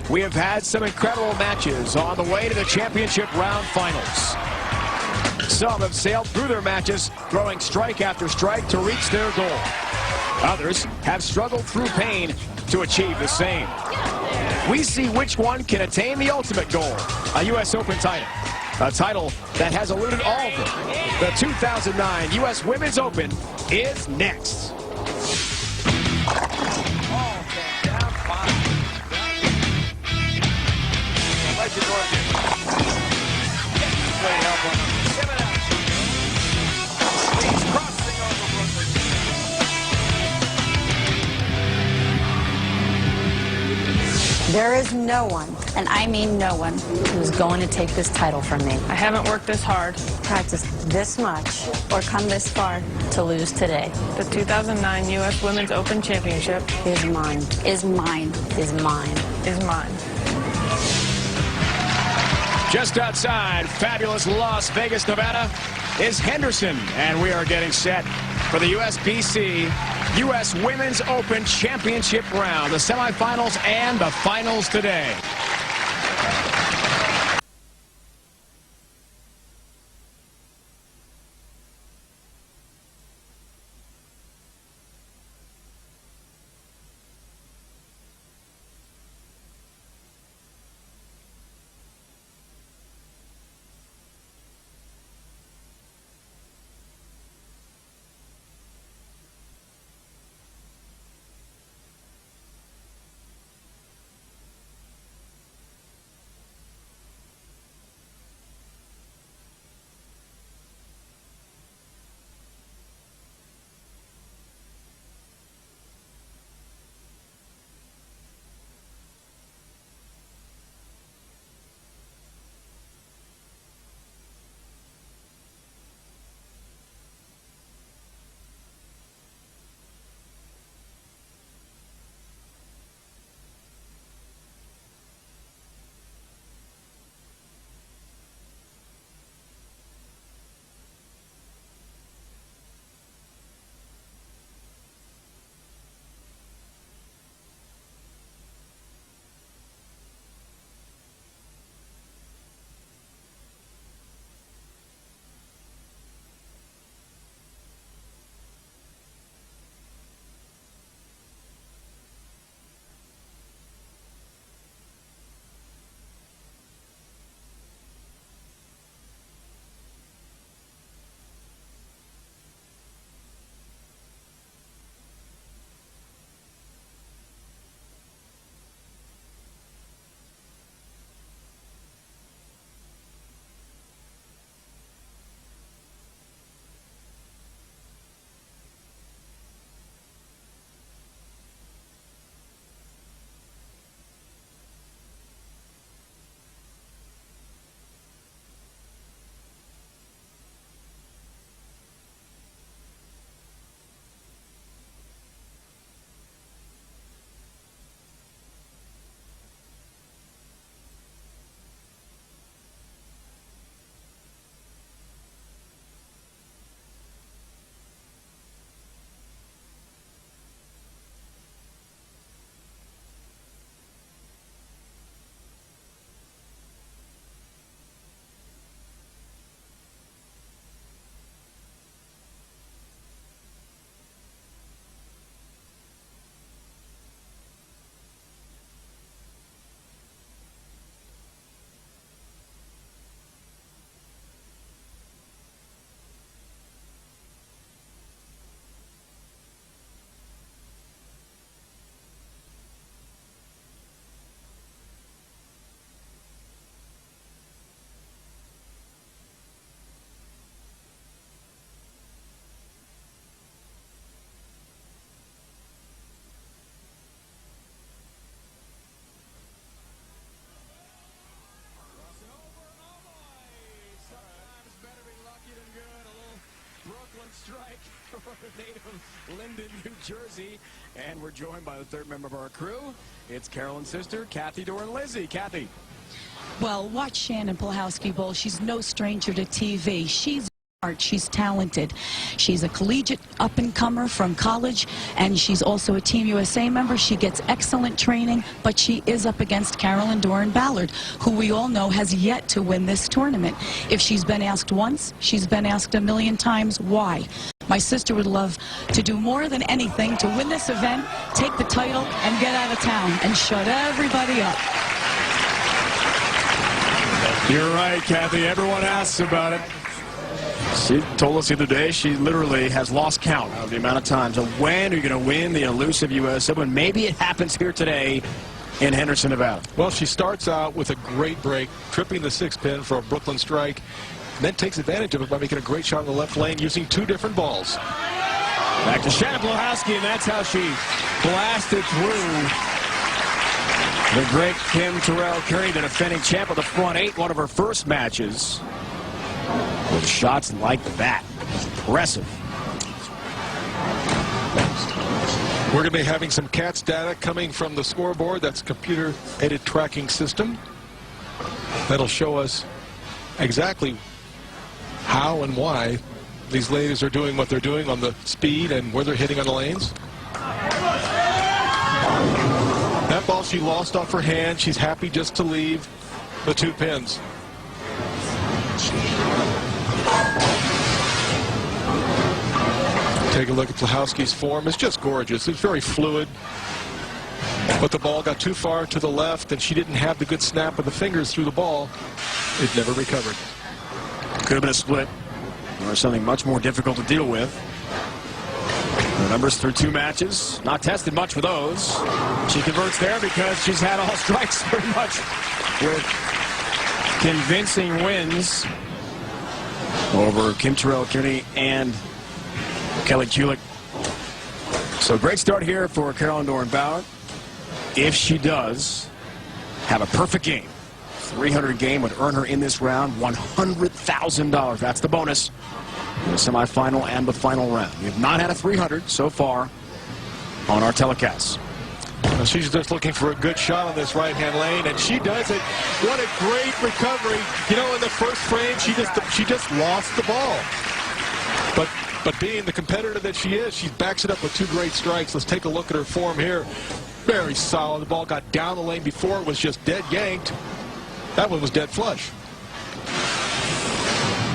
we have had some incredible matches on the way to the championship round finals. Some have sailed through their matches, throwing strike after strike to reach their goal. Others have struggled through pain to achieve the same. We see which one can attain the ultimate goal, a U.S. Open title. A title that has eluded all of them. The 2009 U.S. Women's Open is next. There is no one, and I mean no one, who's going to take this title from me. I haven't worked this hard, Practiced this much, or come this far to lose today. The 2009 U.S. Women's Open Championship Is mine. Is mine. Is mine. is mine. Just outside fabulous Las Vegas, Nevada, is Henderson, and we are getting set for the USBC U.S. Women's Open Championship round, the semifinals and the finals today. Strike for the native Linden, New Jersey. And we're joined by the third member of our crew. It's Carolyn's sister, Kathy, Dorih, and Lizzie. Kathy. Well, watch Shannon Pluhowsky bowl. She's no stranger to TV. She's She's talented. She's a collegiate up-and-comer from college, and she's also a Team USA member. She gets excellent training, but she is up against Carolyn, Dorih, Ballard, who we all know has yet to win this tournament. If she's been asked once, she's been asked a million times why. My sister would love to do more than anything to win this event, take the title, and get out of town and shut everybody up. You're right, Kathy. Everyone asks about it. She told us the other day she literally has lost count of the amount of times. So when are you going to win the elusive U.S. Open? Maybe it happens here today in Henderson, Nevada. Well, she starts out with a great break, tripping the 6-pin for a Brooklyn strike, and then takes advantage of it by making a great shot in the left lane using 2 different balls. Back to Shannon Pluhowsky, and that's how she blasted through the great Kim Terrell-Kearney, the defending champ of the front 8, one of her first matches. With shots like that. Impressive. We're going to be having some CATS data coming from the scoreboard. That's a computer-aided tracking system. That'll show us exactly how and why these ladies are doing what they're doing on the speed and where they're hitting on the lanes. That ball she lost off her hand. She's happy just to leave the 2 pins. Take a look at Pluhowsky's form. It's just gorgeous. It's very fluid. But the ball got too far to the left, and she didn't have the good snap of the fingers through the ball. It never recovered. Could have been a split or something much more difficult to deal with. The numbers through 2 matches. Not tested much for those. She converts there because she's had all strikes pretty much with convincing wins over Kim Terrell-Kearney and Kelly Kulik. So great start here for Carolyn, Dorih, Ballard. If she does have a perfect game, 300 game would earn her in this round $100,000. That's the bonus in the semifinal and the final round. We have not had a 300 so far on our telecasts. Well, she's just looking for a good shot on this right-hand lane, and she does it. What a great recovery. You know, in the first frame, she just lost the ball. But being the competitor that she is, she backs it up with 2 great strikes. Let's take a look at her form here. Very solid. The ball got down the lane before. It was just dead yanked. That one was dead flush.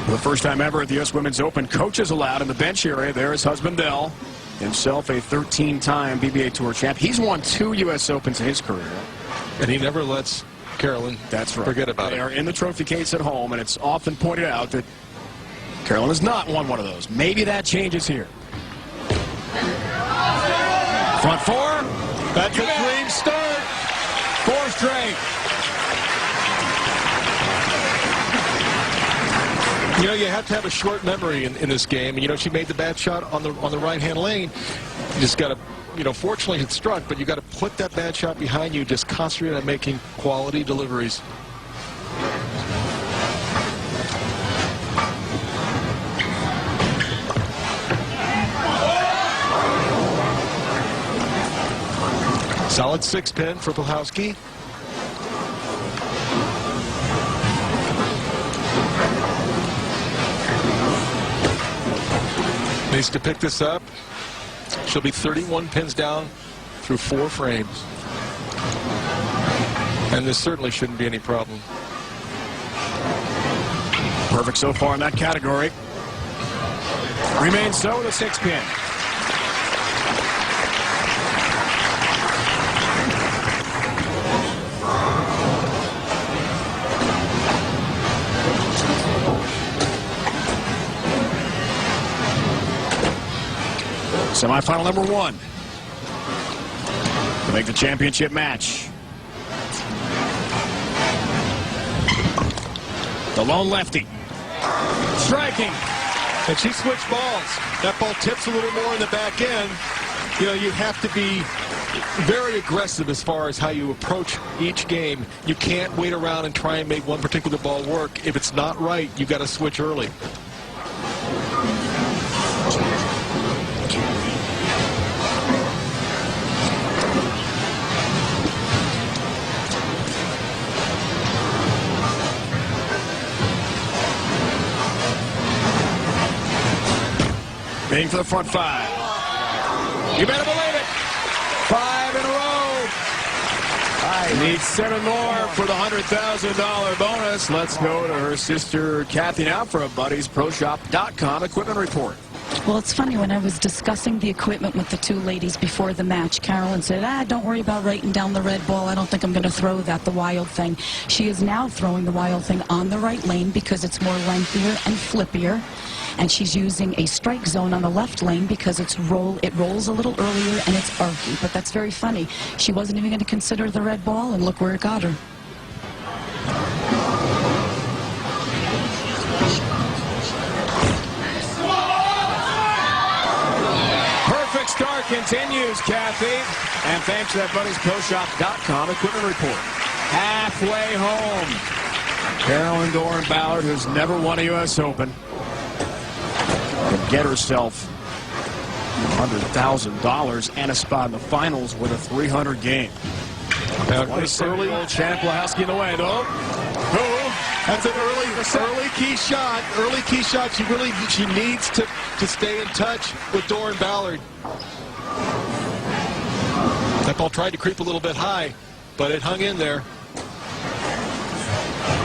For the first time ever at the U.S. Women's Open, coaches allowed in the bench area. There is husband Dell, himself a 13-time PBA Tour champ. He's won 2 U.S. Opens in his career. And he never lets Carolyn forget about it. They are in the trophy case at home, and it's often pointed out that Carolyn has not won one of those. Maybe that changes here. Front 4. That's a dream start. 4 straight. You know, you have to have a short memory in this game. And, you know, she made the bad shot on the right-hand lane. You just got to, you know, fortunately it struck, but you got to put that bad shot behind you. Just concentrate on making quality deliveries. Solid 6-pin for Pluhowsky. Needs to pick this up. She'll be 31 pins down through 4 frames. And this certainly shouldn't be any problem. Perfect so far in that category. Remains so with a 6-pin. Semifinal number 1 to make the championship match. The lone lefty striking, and she switched balls. That ball tips a little more in the back end. You know, you have to be very aggressive as far as how you approach each game. You can't wait around and try and make one particular ball work. If it's not right, you got to switch early. Being for the front 5. You better believe it. 5 in a row. Needs 7 more for the $100,000 bonus. Let's go to her sister Kathy now for a BuddiesProShop.com equipment report. Well, it's funny, when I was discussing the equipment with the two ladies before the match, Carolyn said, don't worry about writing down the red ball. I don't think I'm going to throw that, the wild thing. She is now throwing the wild thing on the right lane because it's more lengthier and flippier. And she's using a strike zone on the left lane because it rolls a little earlier and it's archy. But that's very funny. She wasn't even going to consider the red ball, and look where it got her. Perfect start continues, Kathy. And thanks to that BuddiesProShop.com equipment report. Halfway home. Carolyn Dorih Ballard, who's never won a U.S. Open, can get herself $100,000 and a spot in the finals with a 300 game. Early champ Pluhowsky in the way, though. That's an early key shot. Early key shot. She needs to stay in touch with Dorih Ballard. That ball tried to creep a little bit high, but it hung in there.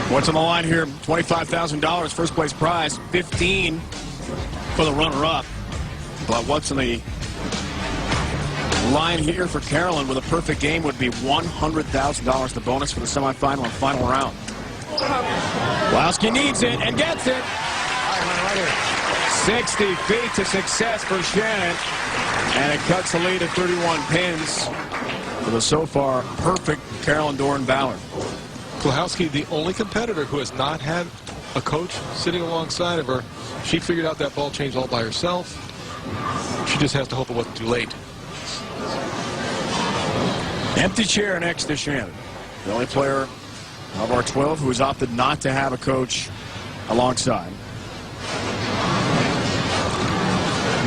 What's on the line here? $25,000 first place prize. 15 for the runner-up. But what's in the line here for Carolyn with a perfect game would be $100,000, the bonus for the semifinal and final round. Pluhowsky needs it and gets it. 60 feet to success for Shannon. And it cuts the lead at 31 pins for the so far perfect Carolyn Dorih Ballard. Pluhowsky, the only competitor who has not had a coach sitting alongside of her. She figured out that ball change all by herself. She just has to hope it wasn't too late. Empty chair next to Shannon. The only player of our 12 who has opted not to have a coach alongside.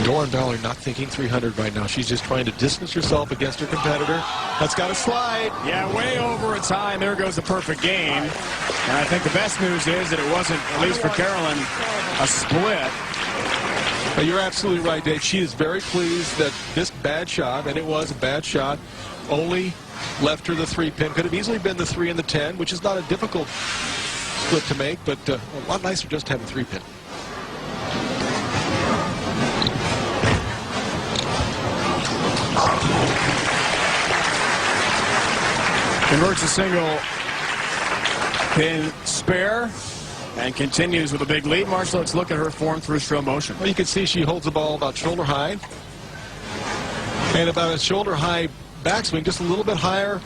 Dorih Ballard not thinking 300 right now. She's just trying to distance herself against her competitor. That's got to slide. Yeah, way over its high, and there goes the perfect game. And I think the best news is that it wasn't, at least for Carolyn, a split. You're absolutely right, Dave. She is very pleased that this bad shot, and it was a bad shot, only left her the 3-pin. Could have easily been the 3 and the 10, which is not a difficult split to make, but a lot nicer just to have a 3-pin. Converts a single pin spare and continues with a big lead. Marshall, let's look at her form through slow motion. Well, you can see she holds the ball about shoulder high and about a shoulder high backswing, just a little bit higher.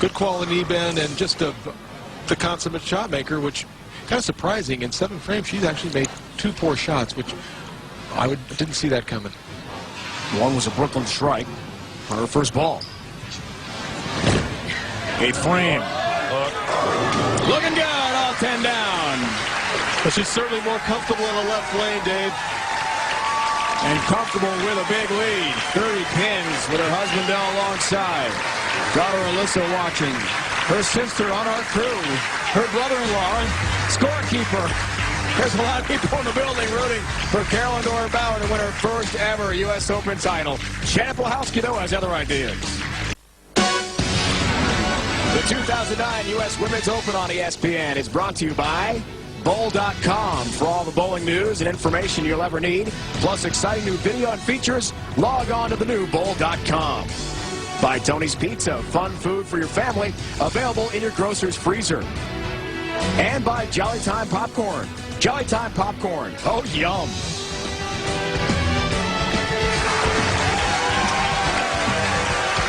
Good quality knee bend and just the consummate shot maker, which kind of surprising. In 7 frames, she's actually made 2 poor shots, which I didn't see that coming. One was a Brooklyn strike on her first ball. 8th frame. Looking good, all 10 down. But she's certainly more comfortable in the left lane, Dave. And comfortable with a big lead. 30 pins with her husband down alongside. Daughter Alyssa watching. Her sister on our crew. Her brother-in-law, scorekeeper. There's a lot of people in the building rooting for Carolyn Dorih Ballard to win her first ever U.S. Open title. Shannon Pluhowsky, though, has other ideas. The 2009 U.S. Women's Open on ESPN is brought to you by Bowl.com. For all the bowling news and information you'll ever need, plus exciting new video and features, log on to the new Bowl.com. By Tony's Pizza, fun food for your family, available in your grocer's freezer. And by Jolly Time Popcorn. Jolly Time Popcorn. Oh, yum.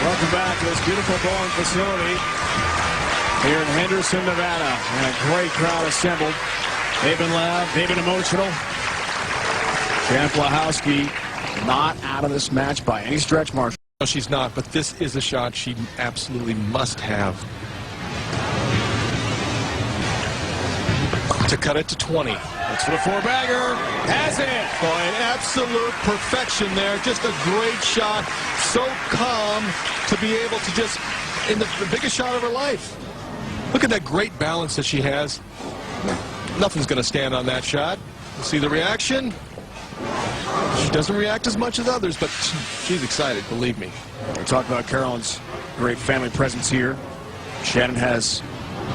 Welcome back to this beautiful bowling facility here in Henderson, Nevada. And a great crowd assembled. They've been loud. They've been emotional. Shannon Pluhowsky not out of this match by any stretch, Marshall. No, she's not, but this is a shot she absolutely must have to cut it to 20. That's for the 4-bagger. Has it. Oh, an absolute perfection there. Just a great shot. So calm to be able to just, in the biggest shot of her life. Look at that great balance that she has. Nothing's going to stand on that shot. We'll see the reaction. She doesn't react as much as others, but she's excited, believe me. We talked about Carolyn's great family presence here. Shannon has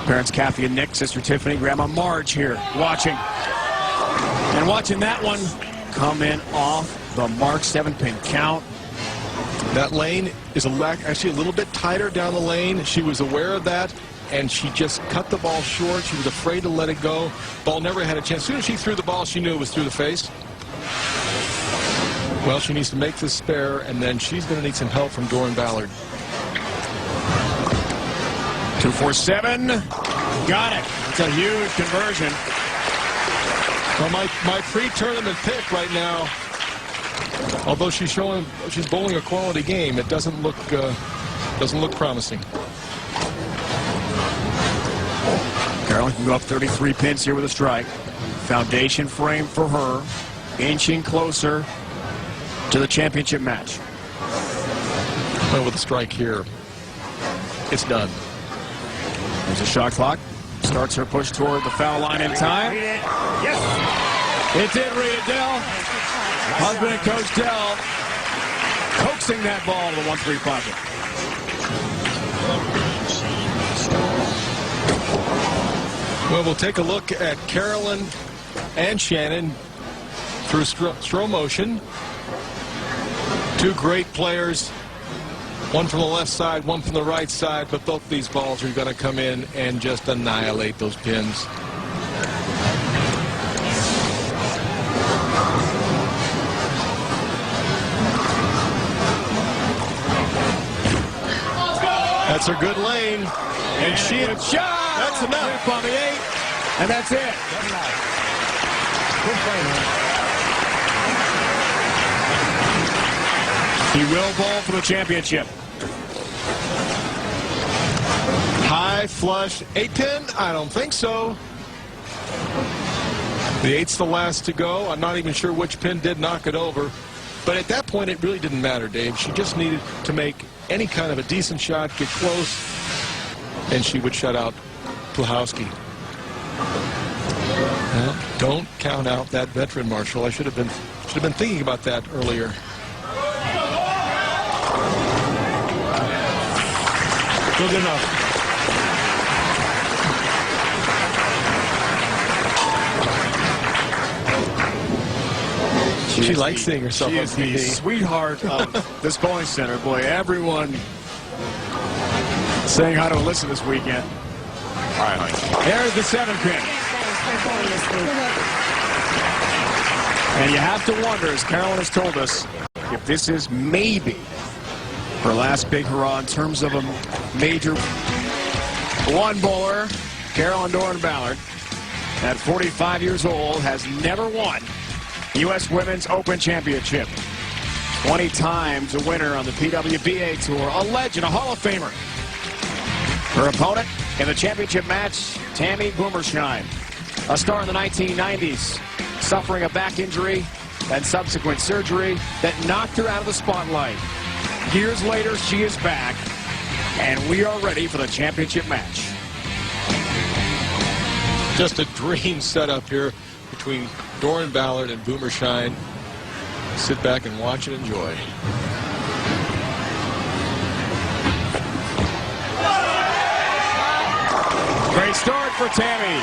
parents Kathy and Nick, sister Tiffany, Grandma Marge here watching. And watching that one come in off the mark, 7-pin count. That lane is actually a little bit tighter down the lane. She was aware of that, and she just cut the ball short. She was afraid to let it go. Ball never had a chance. As soon as she threw the ball, she knew it was through the face. Well, she needs to make this spare, and then she's going to need some help from Dorih Ballard. 2-4-7. Got it. It's a huge conversion. Well, my pre-tournament pick right now, although she's bowling a quality game, it doesn't look promising. Carolyn can go up 33 pins here with a strike. Foundation frame for her, inching closer to the championship match. Well, with a strike here, it's done. There's a shot clock. Starts her push toward the foul line in time. Yes. It did read it, Dell. Husband and Coach Dell coaxing that ball to the 1-3 pocket. Well, we'll take a look at Carolyn and Shannon through slow motion. Two great players, one from the left side, one from the right side, but both these balls are going to come in and just annihilate those pins. That's a good lane. And she had a shot. That's enough. On the 8. And that's it. He will bowl for the championship. High flush 8-pin? I don't think so. The 8's the last to go. I'm not even sure which pin did knock it over. But at that point, it really didn't matter, Dave. She just needed to make any kind of a decent shot, get close, and she would shut out Pluhowsky. Don't count out that veteran, Marshall. I should have been thinking about that earlier. Good enough. She likes seeing herself on TV. She is the sweetheart of this bowling center. Boy, everyone saying hi to Alyssa this weekend. All right, honey. There's the 7-pin. And you have to wonder, as Carolyn has told us, if this is maybe her last big hurrah in terms of a major one bowler. Carolyn Dorih Ballard, at 45 years old, has never won U.S. Women's Open Championship. 20 times a winner on the PWBA Tour. A legend, a Hall of Famer. Her opponent in the championship match, Tammy Boomershine. A star in the 1990s, suffering a back injury and subsequent surgery that knocked her out of the spotlight. Years later, she is back, and we are ready for the championship match. Just a dream setup here between Dorih Ballard and Boomershine. Sit back and watch and enjoy. Great start for Tammy.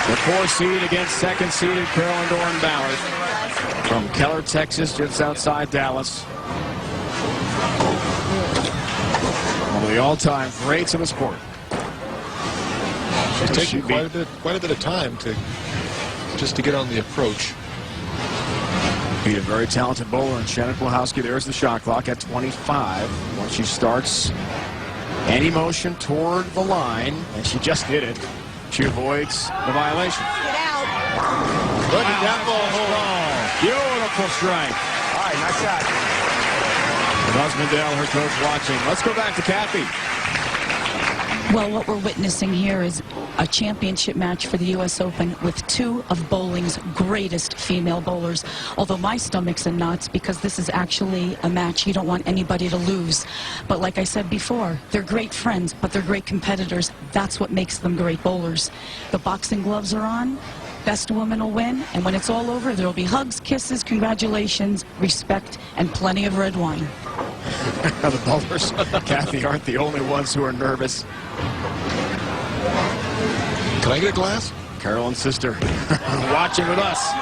The 4 seed against 2nd seeded Carolyn Dorih Ballard from Keller, Texas, just outside Dallas. One of the all-time greats of the sport. She's taking quite a bit of time to get on the approach. Beat a very talented bowler in Shannon Pluhowsky. There's the shot clock at 25. Once she starts any motion toward the line, and she just did it, she avoids the violation. Get out. Look at that ball. Beautiful strike. All right, nice shot. Husband Dale, her coach, watching. Let's go back to Kathy. Well, what we're witnessing here is a championship match for the U.S. Open with two of bowling's greatest female bowlers. Although my stomach's in knots because this is actually a match you don't want anybody to lose. But like I said before, they're great friends, but they're great competitors. That's what makes them great bowlers. The boxing gloves are on. best woman will win, and when it's all over, there will be hugs, kisses, congratulations, respect, and plenty of red wine. The bowlers, Kathy, aren't the only ones who are nervous. Can I get a glass? Carolyn's sister watching with us.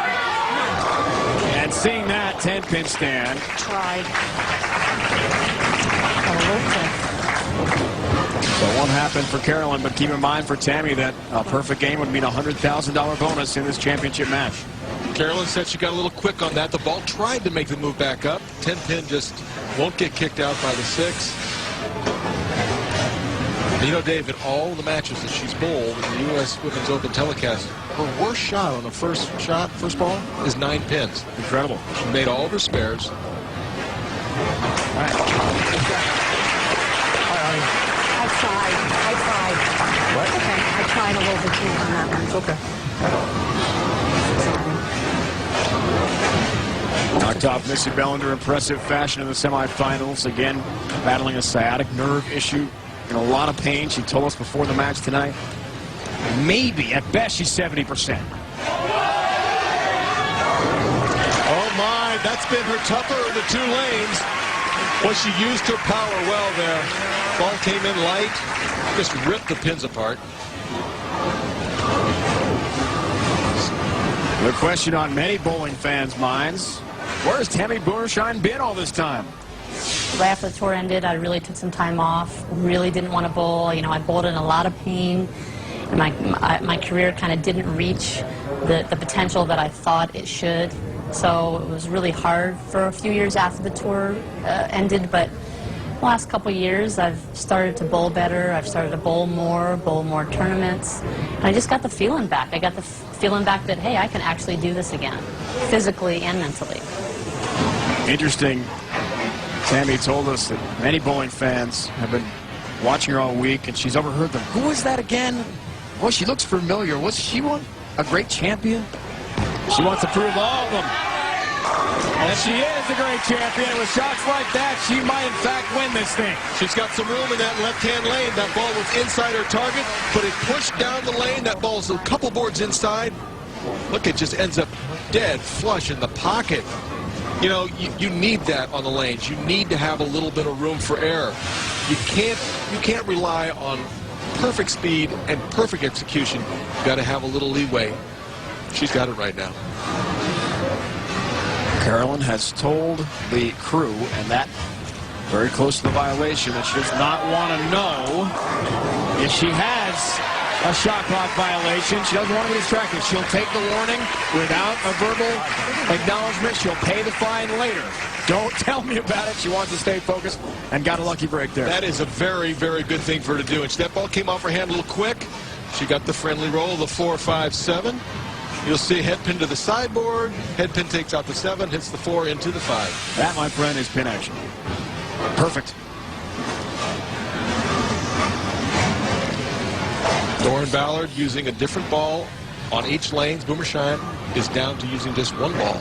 And seeing that 10-pin stand. Tried. So it won't happen for Carolyn, but keep in mind for Tammy that a perfect game would mean a $100,000 bonus in this championship match. Carolyn said she got a little quick on that. The ball tried to make the move back up. 10-pin just won't get kicked out by the 6. You know, David, all the matches that she's bowled in the U.S. Women's Open telecast, her worst shot on the first ball, is 9 pins. Incredible. She made all of her spares. All right. I tried. What? Okay, I tried a little bit too on that one. It's okay. Knocked off Missy Bell under impressive fashion in the semifinals. Again, battling a sciatic nerve issue. In a lot of pain. She told us before the match tonight. Maybe, at best, she's 70%. Oh, my. That's been her tougher of the 2 lanes. Well, she used her power well there. Ball came in light. Just ripped the pins apart. The question on many bowling fans' minds, where's Tammy Boomershine been all this time? Right after the tour ended, I really took some time off. Really didn't want to bowl. You know, I bowled in a lot of pain. And my career kind of didn't reach the potential that I thought it should. So it was really hard for a few years after the tour ended. But the last couple years, I've started to bowl better. I've started to bowl more tournaments. And I just got the feeling back. I got the feeling back that, hey, I can actually do this again, physically and mentally. Interesting. Tammy told us that many bowling fans have been watching her all week, and she's overheard them. Who was that again? Well, she looks familiar. Was she one? A great champion? She wants to prove all of them. And she is a great champion. With shots like that, she might, in fact, win this thing. She's got some room in that left-hand lane. That ball was inside her target, but it pushed down the lane. That ball's a couple boards inside. Look, it just ends up dead flush in the pocket. You know, you need that on the lanes. You need to have a little bit of room for error. You can't rely on perfect speed and perfect execution. You've got to have a little leeway. She's got it right now. Carolyn has told the crew, and that very close to the violation, that she does not want to know if she has a shot clock violation. She doesn't want to be distracted. She'll take the warning without a verbal acknowledgement. She'll pay the fine later. Don't tell me about it. She wants to stay focused and got a lucky break there. That is a very, very good thing for her to do. And that ball came off her hand a little quick. She got the friendly roll, the 4, 5, 7. You'll see head pin to the sideboard. Head pin takes out the 7, hits the 4 into the 5. That, my friend, is pin action. Perfect. Dorih Ballard using a different ball on each lane. Boomershine is down to using just one ball.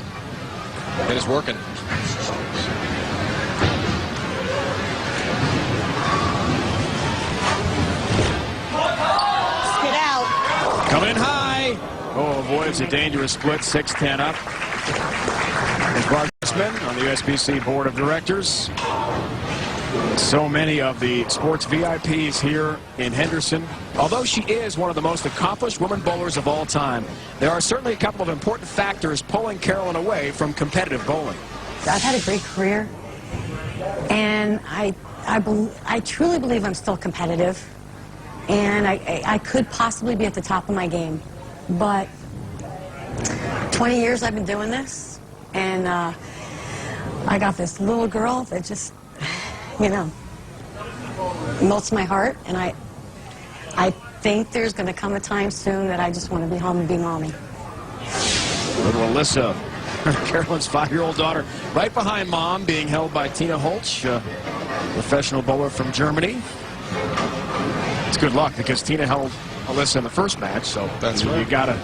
And it's working. Spit out. Coming high. Oh, avoids a dangerous split. 6-10 up. There's Bart on the USBC Board of Directors. So many of the sports VIPs here in Henderson. Although she is one of the most accomplished women bowlers of all time, there are certainly a couple of important factors pulling Carolyn away from competitive bowling. I've had a great career, and I truly believe I'm still competitive, and I could possibly be at the top of my game. But 20 years I've been doing this, and I got this little girl that just, you know, melts my heart, and I think there's going to come a time soon that I just want to be home and be mommy. Little Alyssa, Carolyn's 5-year-old daughter, right behind mom, being held by Tina Holtz, professional bowler from Germany. It's good luck because Tina held Alyssa in the first match, so that's right. You got to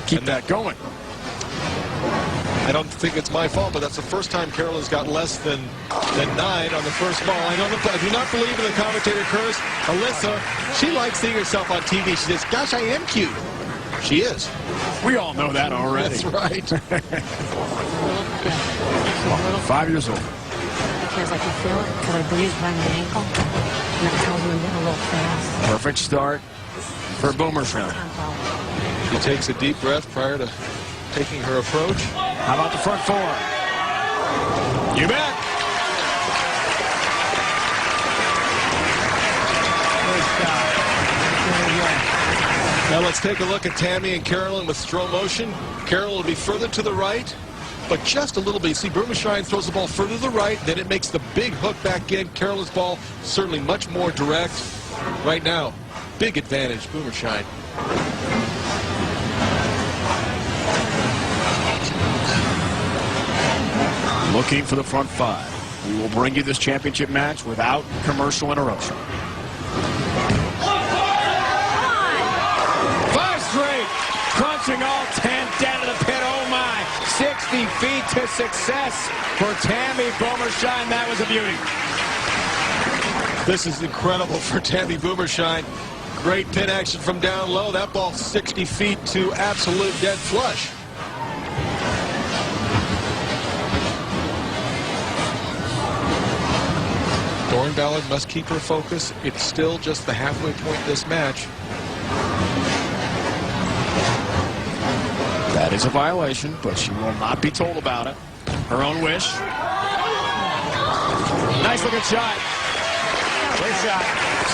keep that going. I don't think it's my fault, but that's the first time Carolyn's got less than 9 on the first ball. I do not believe in the commentator curse. Alyssa, she likes seeing herself on TV. She says, gosh, I am cute. She is. We all know that already. That's right. 5 years old. Because I can feel it, because I breathe around my ankle, and that tells me I'm getting a little fast. Perfect start for Boomershine. She takes a deep breath prior to taking her approach. How about the front four? You bet. Now let's take a look at Tammy and Carolyn with throw motion. Carolyn will be further to the right, but just a little bit. You see, Boomershine throws the ball further to the right, then it makes the big hook back in. Carolyn's ball certainly much more direct right now. Big advantage, Boomershine. Looking for the front five. We will bring you this championship match without commercial interruption. 5 straight. Crunching all 10 down to the pit. Oh my. 60 feet to success for Tammy Boomershine. That was a beauty. This is incredible for Tammy Boomershine. Great pin action from down low. That ball 60 feet to absolute dead flush. Dorih Ballard must keep her focus. It's still just the halfway point this match. That is a violation, but she will not be told about it. Her own wish. Nice looking shot. Great shot.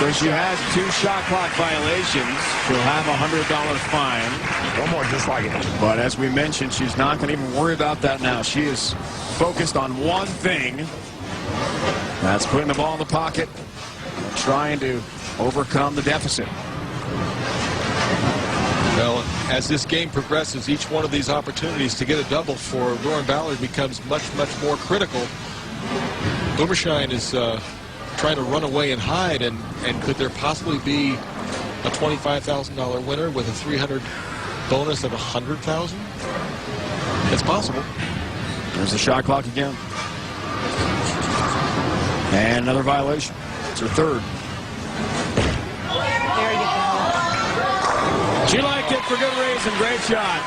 So she has 2 shot clock violations. She'll have a $100 fine. One more just like it. But as we mentioned, she's not going to even worry about that now. She is focused on one thing. That's putting the ball in the pocket and trying to overcome the deficit. Well, as this game progresses, each one of these opportunities to get a double for Dorih Ballard becomes much, much more critical. Boomershine is trying to run away and hide, and could there possibly be a $25,000 winner with a 300 bonus of 100,000? It's possible. There's the shot clock again. And another violation. It's her 3rd. There you go. She liked it for good reason. Great shot.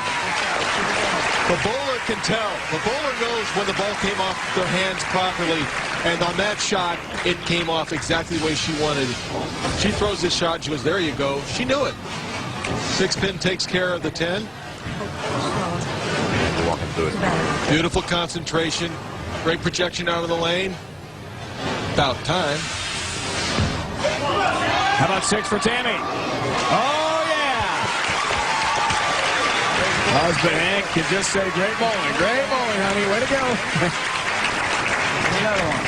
The bowler can tell. The bowler knows when the ball came off their hands properly. And on that shot, it came off exactly the way she wanted it. She throws this shot. She goes, there you go. She knew it. 6-pin takes care of the 10. Walking through it. Beautiful concentration. Great projection out of the lane. About time. How about 6 for Tammy? Oh, yeah. Husband Hank can just say, great bowling, honey. Way to go. Another one.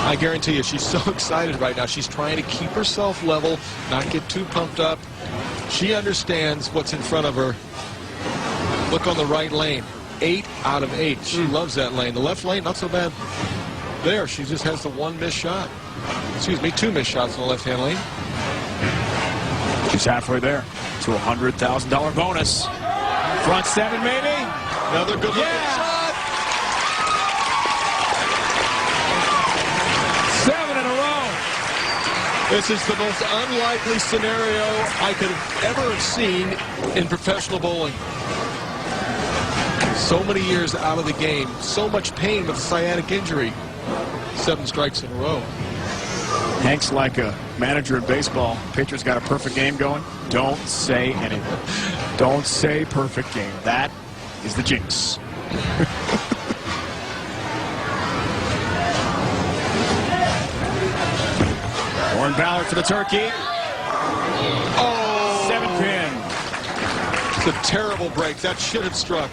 I guarantee you, she's so excited right now. She's trying to keep herself level, not get too pumped up. She understands what's in front of her. Look on the right lane. 8 out of 8. She loves that lane. The left lane, not so bad. There, she just has the 1 missed shot. Excuse me, 2 missed shots in the left-hand lane. She's halfway there to a $100,000 bonus. Front 7, maybe? Another good looking shot. 7 in a row. This is the most unlikely scenario I could have ever have seen in professional bowling. So many years out of the game. So much pain with a sciatic injury. 7 strikes in a row. Hank's like a manager in baseball. Pitcher's got a perfect game going. Don't say anything. Don't say perfect game. That is the jinx. Dorih Ballard for the turkey. Oh! 7-pin. It's a terrible break. That should have struck.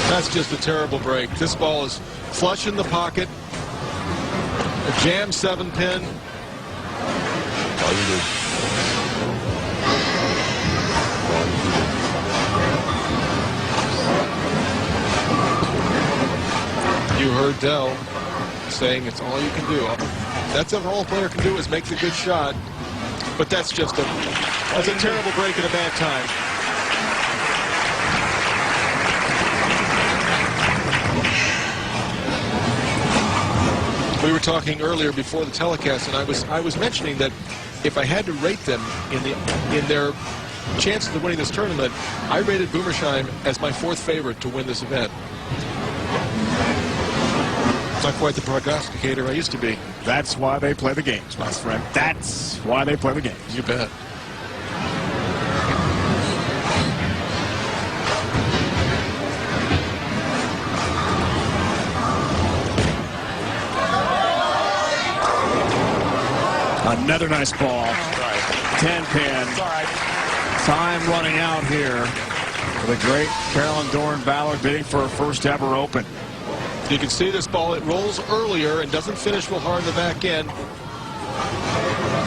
That's just a terrible break. This ball is flush in the pocket. A jam 7-pin. All you do. You heard Dell saying it's all you can do. That's all a player can do is make the good shot. But that's just that's a terrible break at a bad time. We were talking earlier before the telecast, and I was mentioning that if I had to rate them in their chances of winning this tournament, I rated Boomershine as my 4th favorite to win this event. Not quite the prognosticator I used to be. That's why they play the games, my friend. That's why they play the games. You bet. Another nice ball. 10-pin. Time running out here for the great Carolyn Dorih Ballard bidding for her first ever Open. You can see this ball, it rolls earlier and doesn't finish real hard in the back end.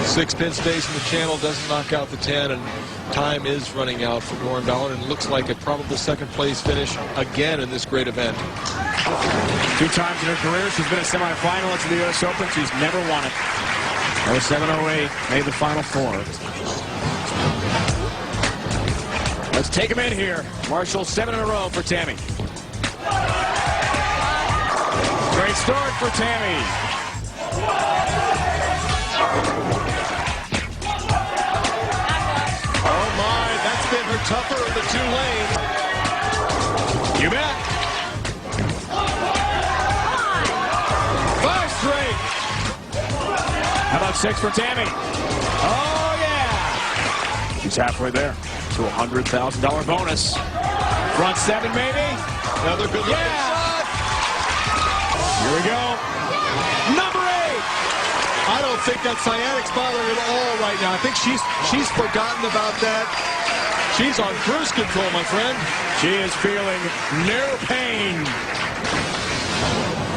6-pin stays in the channel, doesn't knock out the 10, and time is running out for Dorih Ballard, and it looks like a probable 2nd place finish again in this great event. 2 times in her career, she's been a semifinalist of the U.S. Open. She's never won it. 07-08 made the Final Four. Let's take him in here. Marshall, 7 in a row for Tammy. Great start for Tammy. Oh my, that's been her tougher of the 2 lanes. You bet. 5 straight. How about 6 for Tammy? Oh, yeah. She's halfway there to a $100,000 bonus. Front 7, maybe? Another good shot. Here we go. Number 8. I don't think that sciatic's bothering her at all right now. I think she's forgotten about that. She's on cruise control, my friend. She is feeling no pain.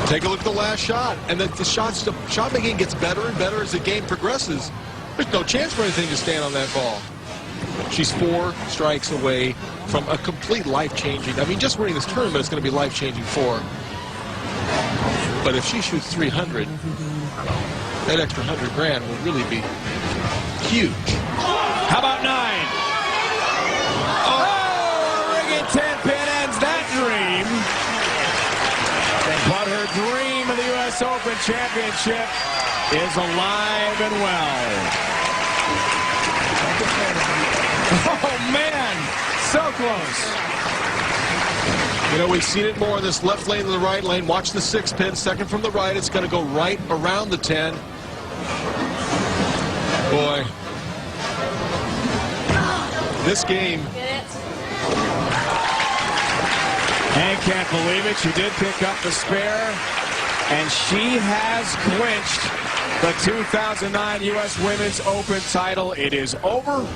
Take a look at the last shot, and the shot making gets better and better as the game progresses. There's no chance for anything to stand on that ball. She's 4 strikes away from a complete life-changing. I mean, just winning this tournament is going to be life-changing for her. But if she shoots 300, that extra $100 grand will really be huge. How about 9? Oh, ringing 10-pin ends that dream. But her dream of the U.S. Open Championship is alive and well. Oh, man, so close. You know, we've seen it more in this left lane than the right lane. Watch the 6-pin, 2nd from the right. It's going to go right around the 10. Boy, this game. Hank can't believe it. She did pick up the spare, and she has clinched the 2009 U.S. Women's Open title. It is over.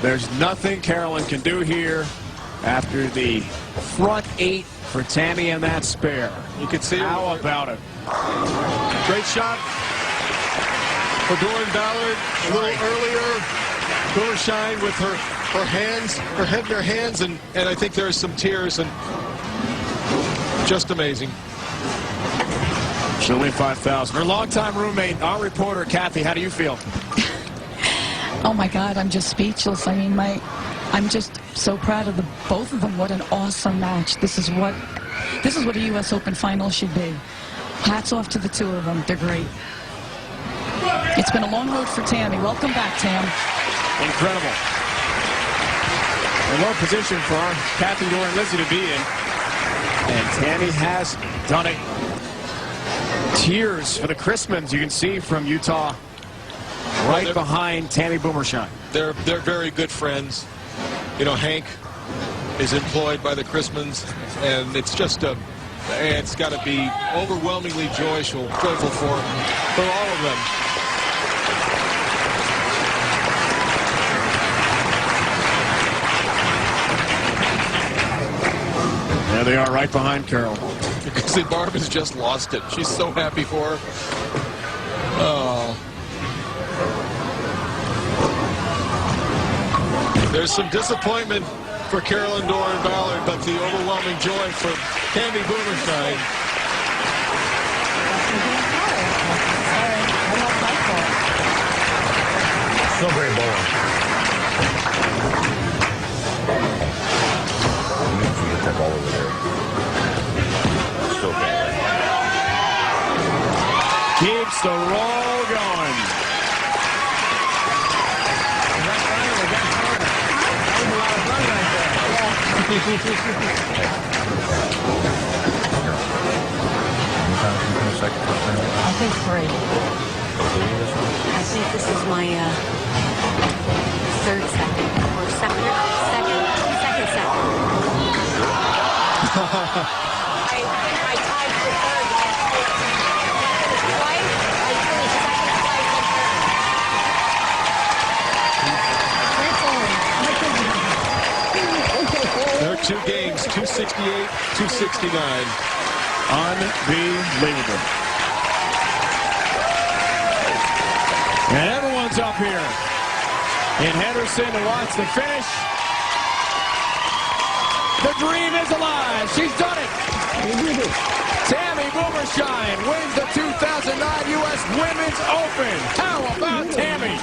There's nothing Carolyn can do here after the front 8 for Tammy and that spare. You can see how about it. Great shot for Dorih Ballard a little earlier. Boomershine with her hands, her head in her hands, and I think there's some tears, and just amazing. She'll win $5,000. Her longtime roommate, our reporter, Kathy, how do you feel? Oh my God, I'm just speechless. I mean, I'm just so proud of both of them. What an awesome match. This is what a U.S. Open final should be. Hats off to the 2 of them. They're great. It's been a long road for Tammy. Welcome back, Tam. Incredible. A low position for Kathy, Dorih, and Lizzie to be in. And Tammy has done it. Tears for the Chrismans, you can see from Utah, right behind Tammy Boomershine. They're very good friends. You know, Hank is employed by the Chrismans, and it's just it's got to be overwhelmingly joyful for all of them. There they are, right behind Carol. Because Barb has just lost it. She's so happy for her. Oh. There's some disappointment for Carolyn Dorih Ballard, but the overwhelming joy for Tammy Boomershine. Still great bowling. Get that ball over there. Still great. Keeps the roll going. I think 3. I think this is my third second or second. I tied for third last year. Right? I finished second, There are 2 games, 268, 269. Unbelievable. And everyone's up here in Henderson to watch the finish. The dream is alive. She's done it. Tammy Boomershine wins the 2009 U.S. Women's Open. How about Tammy?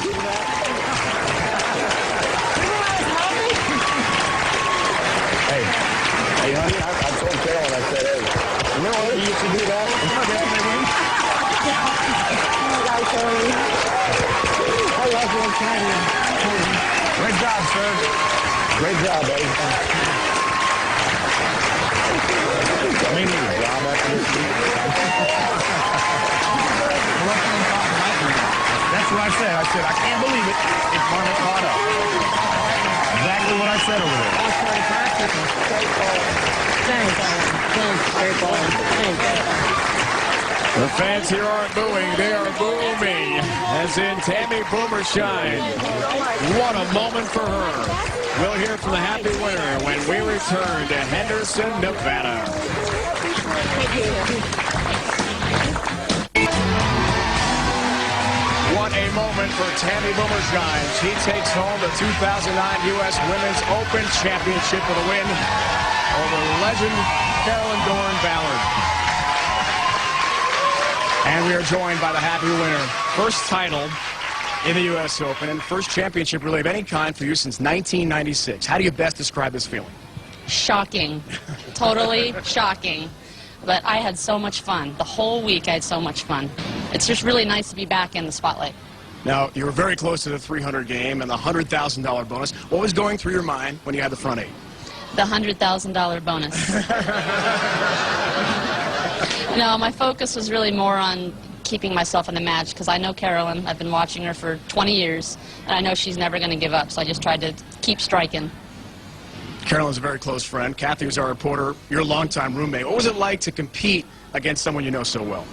Hey, honey, I told Carolyn, I said, hey, remember when you used to do that? I love you, Tammy. Great job, sir. Great job, buddy. We need a job after this week. That's what I said. I said, I can't believe it. It finally caught up. Exactly what I said over there. The fans here aren't booing, they are booming. As in Tammy Boomershine. What a moment for her. We'll hear from the happy winner when we return to Henderson, Nevada. What a moment for Tammy Boomershine. She takes home the 2009 U.S. Women's Open Championship with a win over legend Carolyn Ballard. And we are joined by the happy winner. First title in the U.S. Open and first championship really of any kind for you since 1996. How do you best describe this feeling? Shocking. Totally shocking. But I had so much fun. The whole week I had so much fun. It's just really nice to be back in the spotlight. Now, you were very close to the 300 game and the $100,000 bonus. What was going through your mind when you had the front 8? The $100,000 bonus. No, my focus was really more on keeping myself in the match because I know Carolyn. I've been watching her for 20 years, and I know she's never going to give up, so I just tried to keep striking. Carolyn's a very close friend. Kathy was our reporter, your longtime roommate. What was it like to compete against someone you know so well?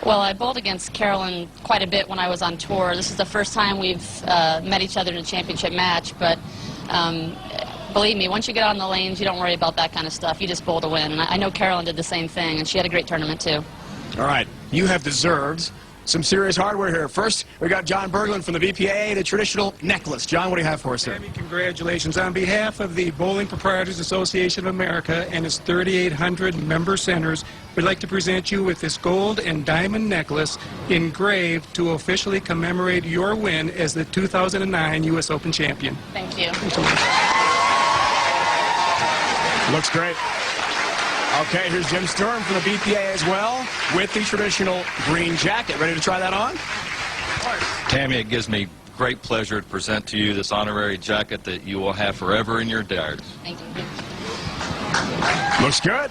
Well, I bowled against Carolyn quite a bit when I was on tour. This is the first time we've met each other in a championship match, but believe me, once you get on the lanes, you don't worry about that kind of stuff. You just bowl to win. And I know Carolyn did the same thing, and she had a great tournament, too. All right. You have deserved some serious hardware here. First, we got John Berglund from the BPA, the traditional necklace. John, what do you have for us, sir? Tammy, congratulations. On behalf of the Bowling Proprietors Association of America and its 3,800 member centers, we'd like to present you with this gold and diamond necklace engraved to officially commemorate your win as the 2009 U.S. Open champion. Thank you. Looks great. Okay, here's Jim Sturm from the BPA as well with the traditional green jacket. Ready to try that on? Tammy, it gives me great pleasure to present to you this honorary jacket that you will have forever in your diaries. Thank you. Looks good.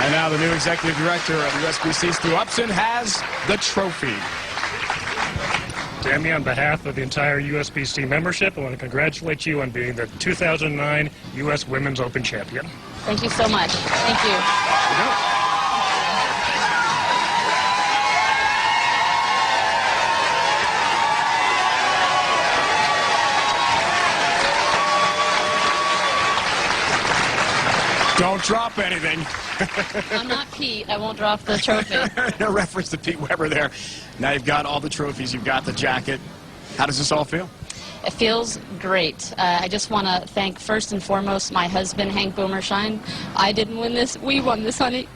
And now the new executive director of USBC, Stu Upson, has the trophy. Tammy, on behalf of the entire USBC membership, I want to congratulate you on being the 2009 U.S. Women's Open champion. Thank you so much. Thank you. Don't drop anything. I'm not Pete. I won't drop the trophy. No reference to Pete Weber there. Now you've got all the trophies. You've got the jacket. How does this all feel? It feels great. I just want to thank first and foremost my husband, Hank Boomershine. I didn't win this. We won this, honey.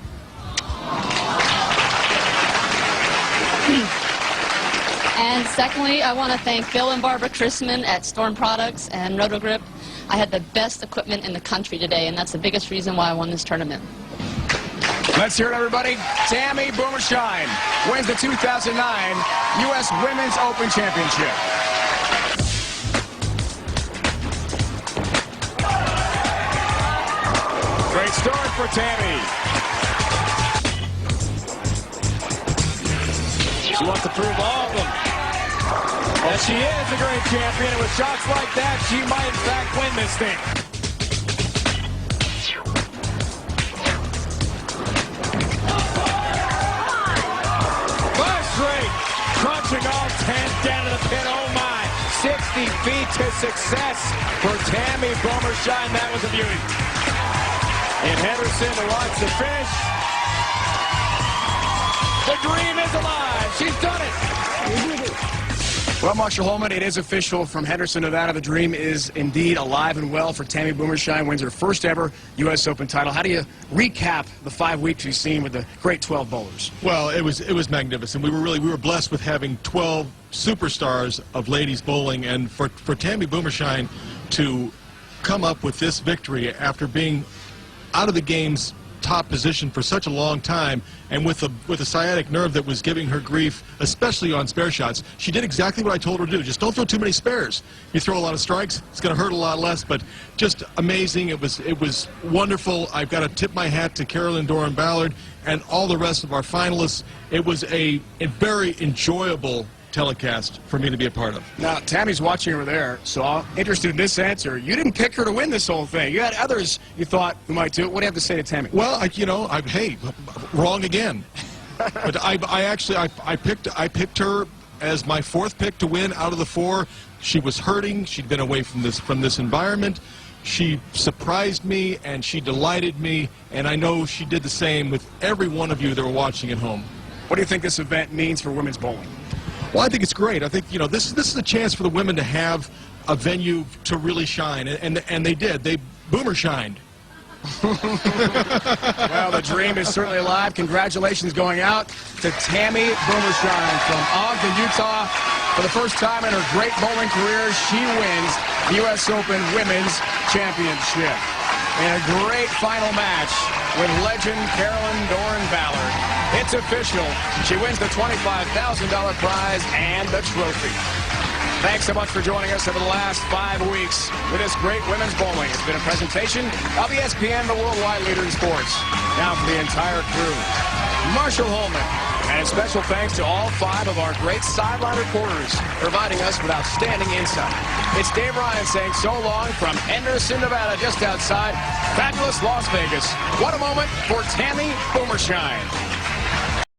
And secondly, I want to thank Bill and Barbara Chrisman at Storm Products and Rotogrip I had the best equipment in the country today, and that's the biggest reason why I won this tournament. Let's hear it, everybody. Tammy Boomershine wins the 2009 U.S. Women's Open Championship. Great start for Tammy. She wants to prove all of them that she is a great champion, and with shots like that, she might in fact win this thing. Five straight, crunching all 10 down to the pin. Oh my, 60 feet to success for Tammy Boomershine. That was a beauty. And Hendderson to watch the finish. The dream is alive. She's done it. Well, Marshall Holman, it is official from Henderson, Nevada. The dream is indeed alive and well for Tammy Boomershine. Wins her first ever U.S. Open title. How do you recap the 5 weeks you've seen with the great 12 bowlers? Well, it was magnificent. We were blessed with having 12 superstars of ladies bowling, and for Tammy Boomershine to come up with this victory after being out of the game's top position for such a long time, and with a sciatic nerve that was giving her grief, especially on spare shots, she did exactly what I told her to do. Just don't throw too many spares. You throw a lot of strikes, it's going to hurt a lot less, but just amazing. It was wonderful. I've got to tip my hat to Carolyn, Dorih, and Ballard, and all the rest of our finalists. It was a very enjoyable telecast for me to be a part of. Now, Tammy's watching over there, so I'm interested in this answer. You didn't pick her to win this whole thing. You had others you thought who might do it. What do you have to say to Tammy? Well, hey, wrong again. But I picked her as my 4th pick to win out of the 4. She was hurting. She'd been away from this environment. She surprised me and she delighted me, and I know she did the same with every one of you that were watching at home. What do you think this event means for women's bowling? Well, I think it's great. I think, this is a chance for the women to have a venue to really shine, and they did. They Boomershined. Well, the dream is certainly alive. Congratulations going out to Tammy Boomershine from Ogden, Utah. For the first time in her great bowling career, she wins the U.S. Open Women's Championship. In a great final match with legend Carolyn, Dorih, and Ballard. It's official. She wins the $25,000 prize and the trophy. Thanks so much for joining us over the last 5 weeks with this great women's bowling. It's been a presentation of ESPN, the worldwide leader in sports. Now for the entire crew, Marshall Holman. And special thanks to all 5 of our great sideline reporters providing us with outstanding insight. It's Dave Ryan saying so long from Hendderson, Nevada, just outside fabulous Las Vegas. What a moment for Tammy Boomershine.